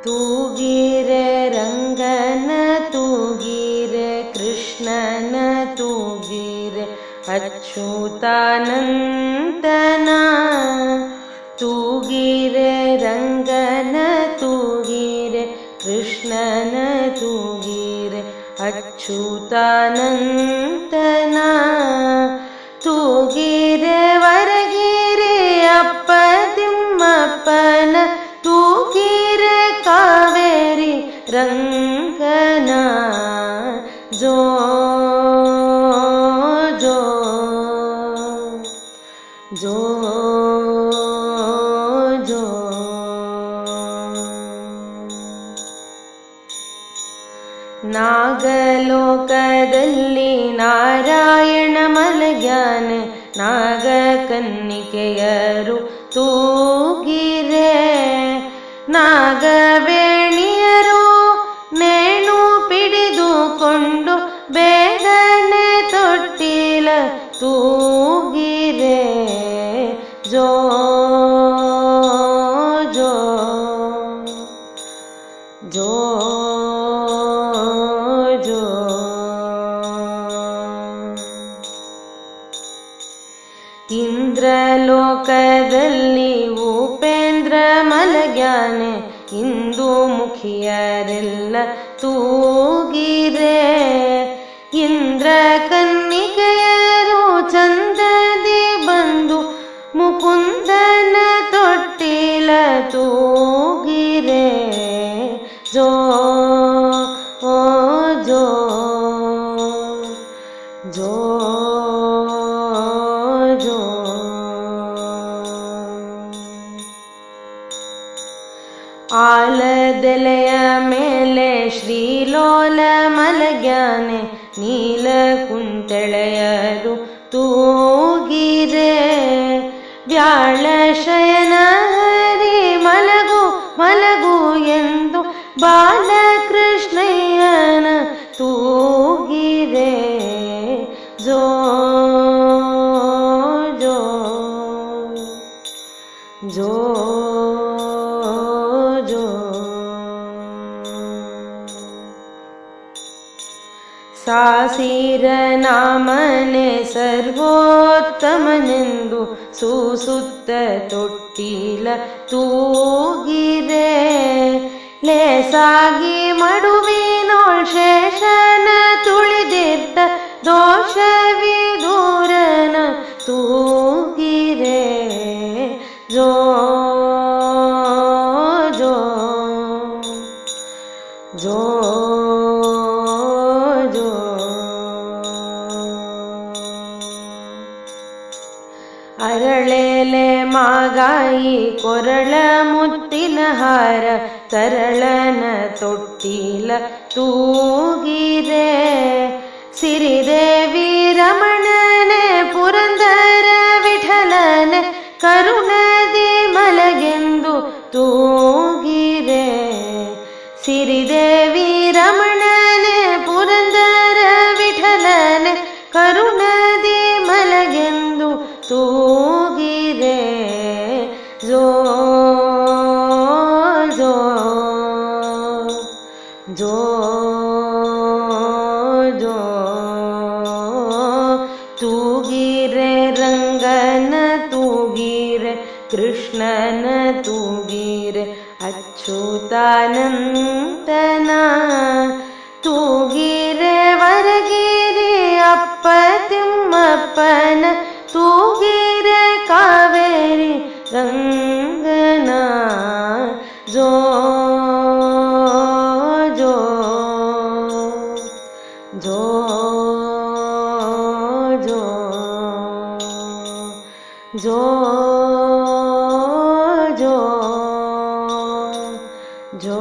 ತೂಗಿರೆ ರಂಗನ ತೂಗಿರೆ ಕೃಷ್ಣನ ತೂಗಿರೆ ಅಚ್ಯುತಾನಂದನ ತೂಗಿರೆ ರಂಗನ ತೂಗಿರೆ ಕೃಷ್ಣನ ತೂಗಿರೆ ಅಚ್ಯುತಾನಂದನ ತೂಗಿರೆ ವರಗಿರೆ ಅಪ್ಪ ತಿಮ್ಮಪ್ಪನ ತೂಗಿರೆ ಕಾವೇರಿ ರಂಗನ ಜೋ ಜೋ ಜೋ ಜೋ ನಾಗಲೋಕದಲ್ಲಿ ನಾರಾಯಣ ಮಲಗ್ಯಾನೆ ನಾಗಕನ್ನಿಕೆಯರು ತೂಗಿರೆ ನಾಗವೇಣಿಯರು ನೇಣು ಪಿಡಿದುಕೊಂಡು ಬೇಗನೆ ತೊಟ್ಟಿಲ ತೂಗಿರೆ ಜೋ ಜೋ ಜೋ ಜೋ ಇಂದ್ರಲೋಕದಲ್ಲಿ ಉಪೇಂದ್ರ ಮಲಗ್ಯಾನೆ ಇಂದು ಮುಖಿಯರೆಲ್ಲ ತೂಗಿರೆ ಇಂದ್ರ ಕನ್ನಿಕೆಯರು ಚಂದದಿ ಬಂದು ಮುಕುಂದನ ತೊಟ್ಟಿಲ ತೂಗಿರೆ ಜೋ ಓ ಜೋ ಜೋ ಜೋ ಆಲದೆಲೆಯ ಮೇಲೆ ಶ್ರೀಲೋಲ ಮಲಗ್ಯಾನೆ ನೀಲ ಕುಂತಳೆಯರು ತೂಗಿರೆ ವ್ಯಾಳ ಶಯನ ಹರಿ ಮಲಗು ಮಲಗು ಎಂದು ಬಾಲಕೃಷ್ಣಯ್ಯನ ತೂಗಿರೆ ಜೋ ಜೋ ಜೋ ಜೋ ಸಾಸಿರ ನಾಮನೆ ಸರ್ವೋತ್ತಮನೆಂದು ಸೂಸುತ್ತ ತೊಟ್ಟಿಲ ತೂಗಿರೆ ಲೇಸಾಗಿ ಮಡುವಿನೋಳ್ ಶೇಷನ ತುಳಿದಿಟ್ಟ ದೋಷವಿದೂರನ ತೂಗಿರೆ ಜೋ ಜೋ ಜೋ ಜೋ ಅರಳೆಲೆ ಮಾಗಾಯಿ ಕೊರಳ ಮುತ್ತಿನ ಹಾರ ತರಳನ ತೊಟ್ಟಿಲ ತೂಗಿರೆ ಸಿರಿದೇವಿ ರಮಣನೆ ಪುರಂದರ ವಿಠಲನೆ ಕರುಣದಿ ಮಲಗೆಂದು ತೂಗಿರೆ ಸಿರಿದೇವಿ ರಮಣನೆ ಪುರಂದರ ವಿಠಲನೆ ಕರುಣದಿ ಮಲಗೆಂದು ತೂಗಿರೆ ಜೋ ಜೋ ಜೋ ಜೋ ತೂಗಿರೆ ರಂಗನ ತೂಗಿರೆ ಕೃಷ್ಣನ ತೂಗಿರೆ ಅಚ್ಯುತಾನಂದನ ತೂಗಿರೆ ವರಗಿರಿ ಅಪ್ಪ ತಿಮ್ಮಪ್ಪನ ತೂಗಿರೆ ಕಾವೇರಿ ರಂಗನ ಜೋ ಜೋ ಜೋ ಜೋ ಜೋ ಜೋ ಜೋ